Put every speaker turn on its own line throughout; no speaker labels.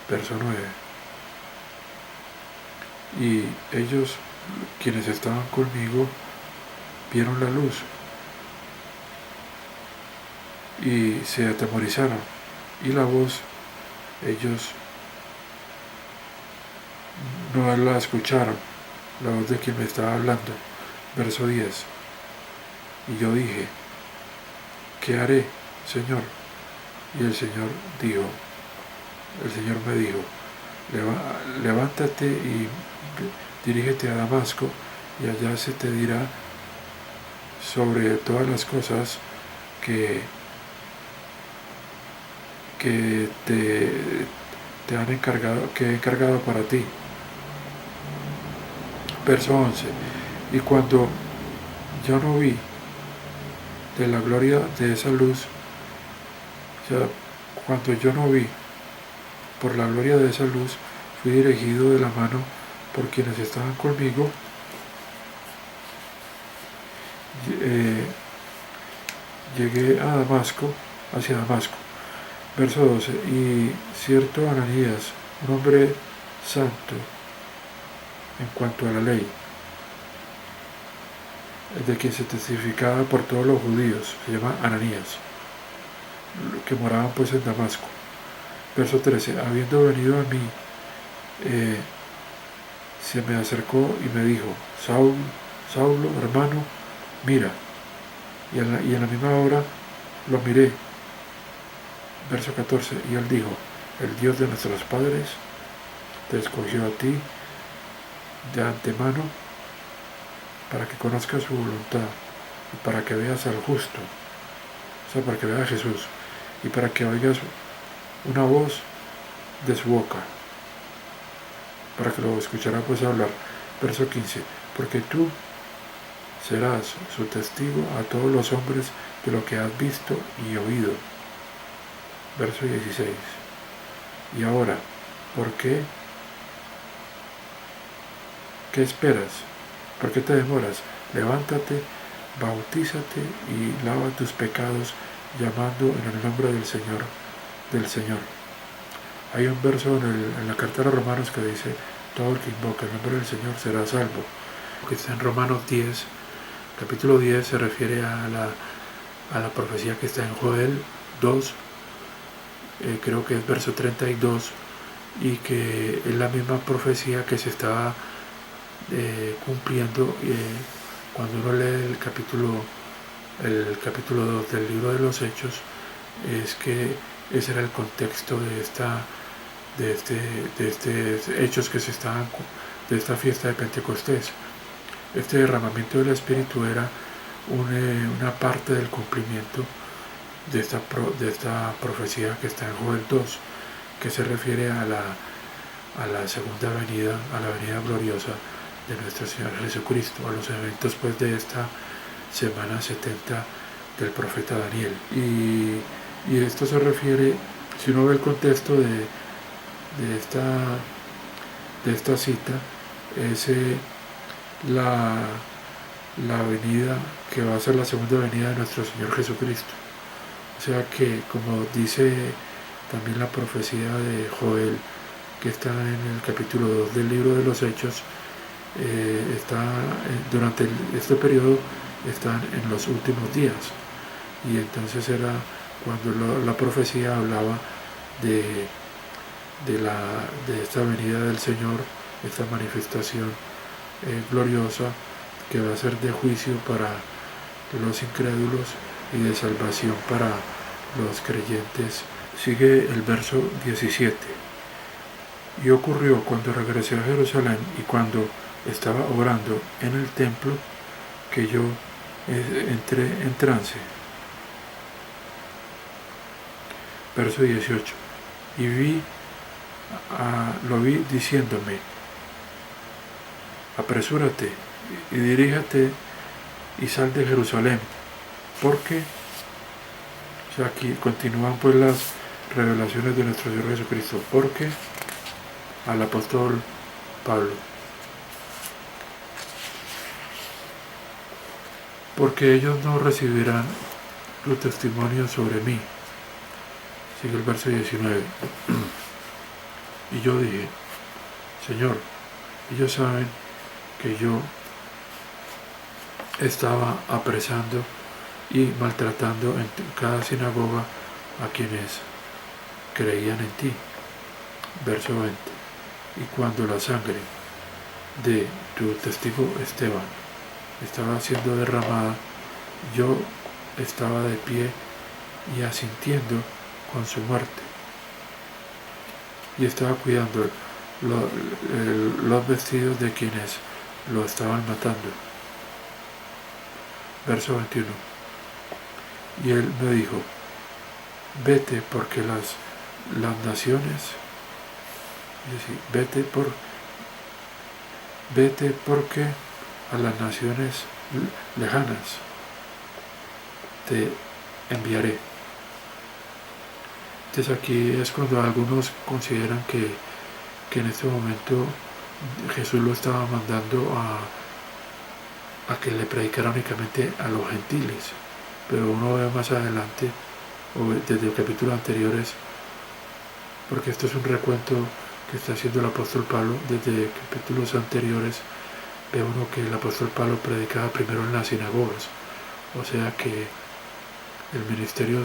Verso 9. Y ellos, quienes estaban conmigo, vieron la luz y se atemorizaron, y la voz ellos no la escucharon, la voz de quien me estaba hablando. Verso 10. Y yo dije: ¿qué haré, Señor? Y el Señor me dijo: levántate y dirígete a Damasco, y allá se te dirá sobre todas las cosas que te han encargado, que he encargado para ti. Verso 11. Y cuando yo no vi de la gloria de esa luz, o sea, cuando yo no vi por la gloria de esa luz, fui dirigido de la mano por quienes estaban conmigo, llegué a Damasco, hacia Damasco. Verso 12. Y cierto Ananías, un hombre santo en cuanto a la ley, de quien se testificaba por todos los judíos, se llama Ananías, que moraban pues en Damasco. Verso 13. Habiendo venido a mí, se me acercó y me dijo: Saulo, hermano, mira. Y en la misma hora lo miré. Verso 14. Y él dijo: el Dios de nuestros padres te escogió a ti de antemano para que conozcas su voluntad y para que veas al justo, o sea, para que veas a Jesús, y para que oigas una voz de su boca, para que lo escucharás pues hablar. Verso 15. Porque tú serás su testigo a todos los hombres de lo que has visto y oído. Verso 16. Y ahora, ¿por qué? ¿Qué esperas? ¿Por qué te demoras? Levántate, bautízate y lava tus pecados, llamando en el nombre del Señor. Hay un verso en la carta de los Romanos que dice: todo el que invoca el nombre del Señor será salvo. Que está en Romanos 10, capítulo 10, se refiere a la profecía que está en Joel 2, creo que es verso 32, y que es la misma profecía que se estaba cumpliendo cuando uno lee el capítulo 2 del libro de los Hechos. Es que ese era el contexto de hechos que se estaban, de esta fiesta de Pentecostés. Este derramamiento del Espíritu era una parte del cumplimiento de esta profecía que está en Joel 2, que se refiere a la segunda venida, a la venida gloriosa de nuestro Señor Jesucristo, a los eventos pues de esta semana 70 del profeta Daniel. Y esto se refiere, si uno ve el contexto de esta cita, es la venida que va a ser la segunda venida de nuestro Señor Jesucristo. O sea que, como dice también la profecía de Joel, que está en el capítulo 2 del libro de los Hechos, durante este periodo están en los últimos días. Y entonces era cuando la profecía hablaba de esta venida del Señor, esta manifestación gloriosa, que va a ser de juicio para los incrédulos y de salvación para los creyentes. Sigue el verso 17. Y ocurrió cuando regresé a Jerusalén y cuando estaba orando en el templo, que yo entré en trance. Verso 18. Y lo vi diciéndome: apresúrate y diríjate y sal de Jerusalén, porque, o sea, aquí continúan pues las revelaciones de nuestro Señor Jesucristo, porque al apóstol Pablo, porque ellos no recibirán tu testimonio sobre mí. Sigue el verso 19. Y yo dije, Señor, ellos saben que yo estaba apresando y maltratando en cada sinagoga a quienes creían en ti. Verso 20. Y cuando la sangre de tu testigo Esteban estaba siendo derramada, yo estaba de pie y asintiendo con su muerte, y estaba cuidando los vestidos de quienes lo estaban matando. Verso 21. Y él me dijo, vete porque las naciones, es decir, vete porque a las naciones lejanas te enviaré. Entonces aquí es cuando algunos consideran que en este momento Jesús lo estaba mandando a que le predicara únicamente a los gentiles, pero uno ve más adelante, o desde los capítulos anteriores, porque esto es un recuento que está haciendo el apóstol Pablo, desde capítulos anteriores ve uno que el apóstol Pablo predicaba primero en las sinagogas, o sea que el ministerio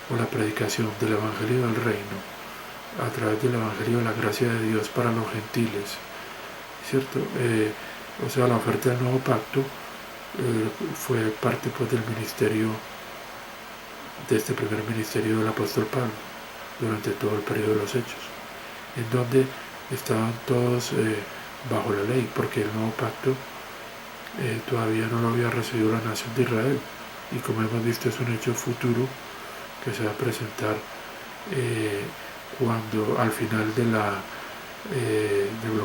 o la predicación del evangelio del reino a través del evangelio de la gracia de Dios para los gentiles, ¿cierto? O sea, la oferta del nuevo pacto fue parte pues del ministerio, de este primer ministerio del apóstol Pablo durante todo el periodo de los Hechos, en donde estaban todos bajo la ley, porque el nuevo pacto todavía no lo había recibido la nación de Israel, y como hemos visto es un hecho futuro que se va a presentar cuando al final de lo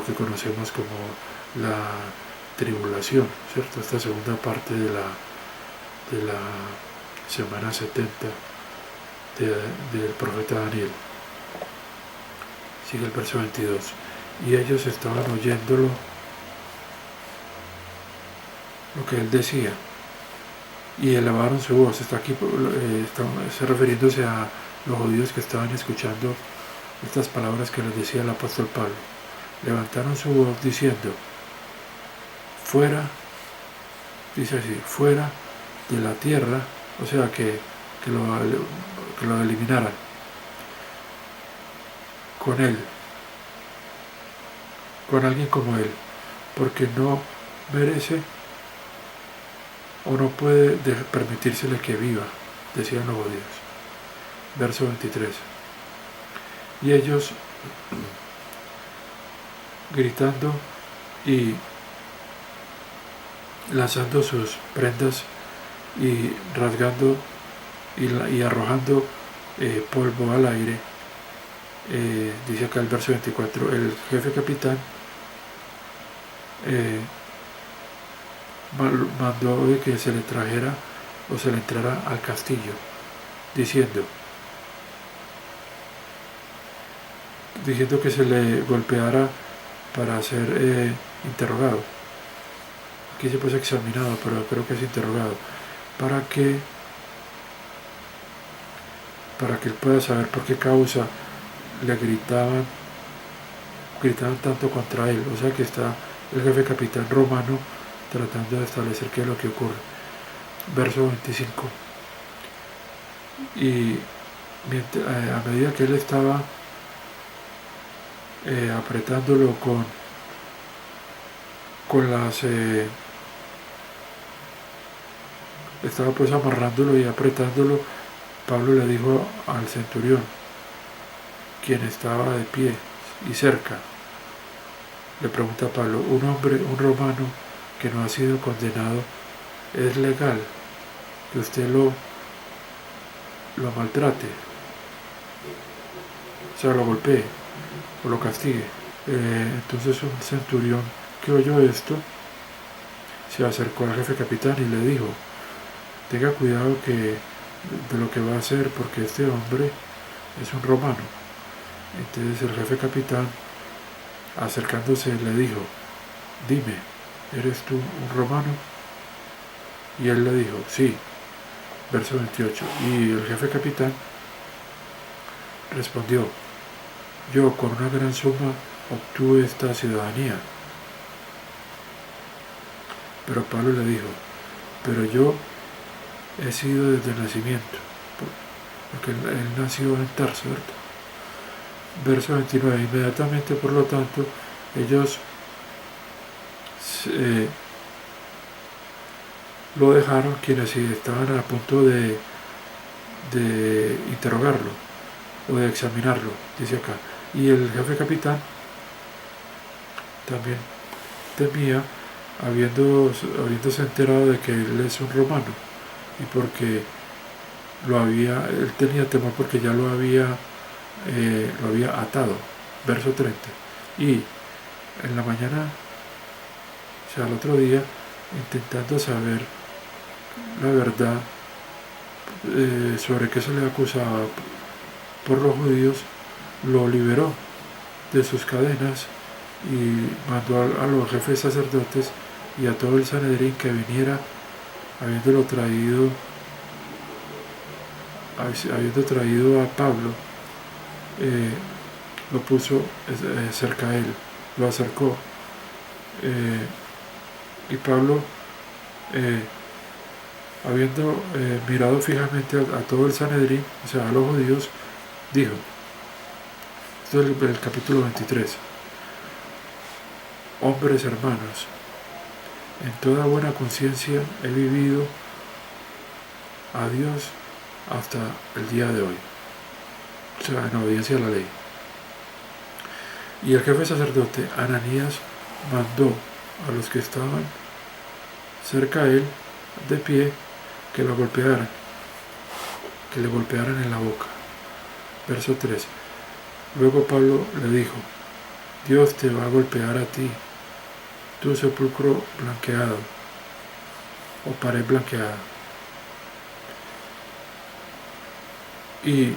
que conocemos como la tribulación, ¿cierto? Esta segunda parte de la semana 70 del profeta Daniel. Sigue el verso 22. Y ellos estaban oyéndolo, lo que él decía, y elevaron su voz. Está aquí está refiriéndose a los judíos que estaban escuchando estas palabras que les decía el apóstol Pablo. Levantaron su voz diciendo, fuera, dice así, fuera de la tierra, o sea que lo eliminaran con él, con alguien como él, porque no merece o no puede permitírsele que viva, decían los judíos. Verso 23. Y ellos, gritando y lanzando sus prendas y rasgando y arrojando polvo al aire, dice acá el verso 24, el jefe capitán mandó de que se le trajera o se le entrara al castillo, diciendo que se le golpeara para ser interrogado. Aquí se puede examinado, pero creo que es interrogado, para que él pueda saber por qué causa le gritaban tanto contra él. O sea que está el jefe capitán romano tratando de establecer qué es lo que ocurre. Verso 25. Y a medida que él estaba apretándolo con las estaba pues amarrándolo y apretándolo, Pablo le dijo al centurión, quien estaba de pie y cerca, le pregunta a Pablo, un romano que no ha sido condenado, ¿es legal que usted lo maltrate? O sea, lo golpee o lo castigue. Entonces un centurión que oyó esto se acercó al jefe capitán y le dijo, tenga cuidado de lo que va a hacer, porque este hombre es un romano. Entonces el jefe capitán, acercándose, le dijo, dime, ¿eres tú un romano? Y él le dijo, sí. Verso 28. Y el jefe capitán respondió, yo con una gran suma obtuve esta ciudadanía. Pero Pablo le dijo, pero yo he sido desde el nacimiento, porque él nació en Tarso, ¿verdad? Verso 29, inmediatamente por lo tanto ellos lo dejaron, quienes estaban a punto de interrogarlo o de examinarlo, dice acá. Y el jefe capitán también temía, habiéndose enterado de que él es un romano, y porque él tenía temor porque ya lo había atado. Verso 30. Y en la mañana, o sea, al otro día, intentando saber la verdad sobre qué se le acusaba por los judíos, lo liberó de sus cadenas y mandó a los jefes sacerdotes y a todo el Sanedrín que viniera, habiendo traído a Pablo, lo puso cerca a él, lo acercó, y Pablo, habiendo mirado fijamente a todo el Sanedrín, o sea, a los judíos, dijo, esto es el capítulo 23, hombres hermanos, en toda buena conciencia he vivido a Dios hasta el día de hoy, o sea, en obediencia a la ley. Y el jefe sacerdote Ananías mandó a los que estaban cerca a él, de pie, que lo golpearan, que le golpearan en la boca. Verso 3. Luego Pablo le dijo, Dios te va a golpear a ti, tu sepulcro blanqueado, o pared blanqueada. Y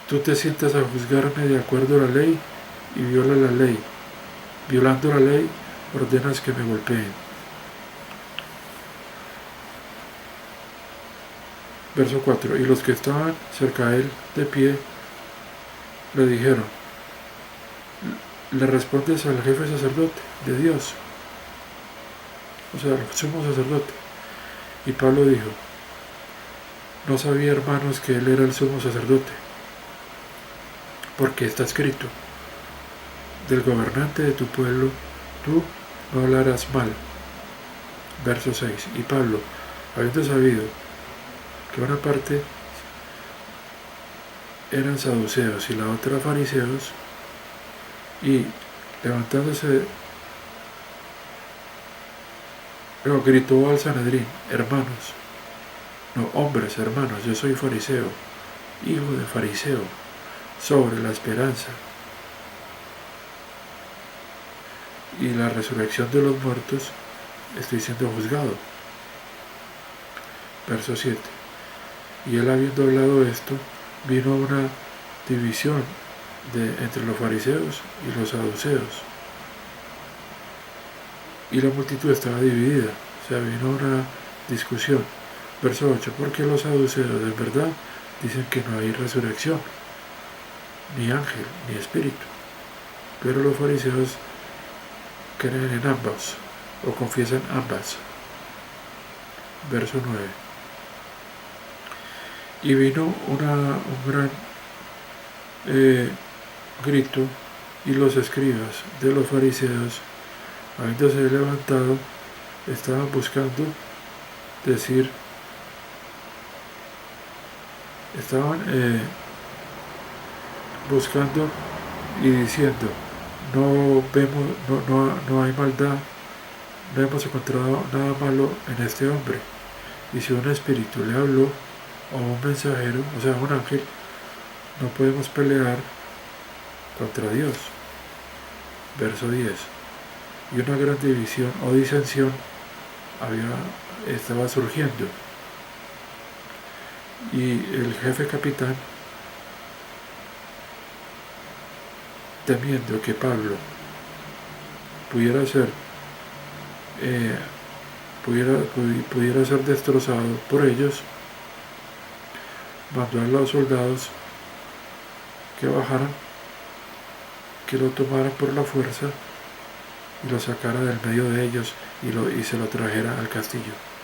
tú te sientas a juzgarme de acuerdo a la ley y viola la ley. Violando la ley, ordenas que me golpeen. Verso 4. Y los que estaban cerca de él, de pie, le dijeron, le respondes al jefe sacerdote de Dios, o sea, al sumo sacerdote. Y Pablo dijo, no sabía, hermanos, que él era el sumo sacerdote, porque está escrito, del gobernante de tu pueblo tú no hablarás mal. Verso 6. Y Pablo, habiendo sabido que una parte eran saduceos y la otra fariseos, y levantándose, gritó al Sanedrín, hermanos, no, hombres, hermanos, yo soy fariseo, hijo de fariseo, sobre la esperanza y la resurrección de los muertos estoy siendo juzgado. Verso 7. Y él, habiendo hablado esto, vino una división entre los fariseos y los saduceos, y la multitud estaba dividida, o sea, vino una discusión. Verso 8. Porque los saduceos en verdad dicen que no hay resurrección, ni ángel, ni espíritu, pero los fariseos creen en ambas, o confiesan ambas. Verso 9. Y vino un gran grito, y los escribas de los fariseos, habiéndose levantado, estaban buscando decir, buscando y diciendo, no hay maldad, no hemos encontrado nada malo en este hombre. Y si un espíritu le habló, o un mensajero, o sea, un ángel, no podemos pelear contra Dios. Verso 10. Y una gran división o disensión estaba surgiendo. Y el jefe capitán, temiendo que Pablo pudiera ser destrozado por ellos, mandó a los soldados que bajaran, que lo tomaran por la fuerza y lo sacara del medio de ellos y se lo trajera al castillo.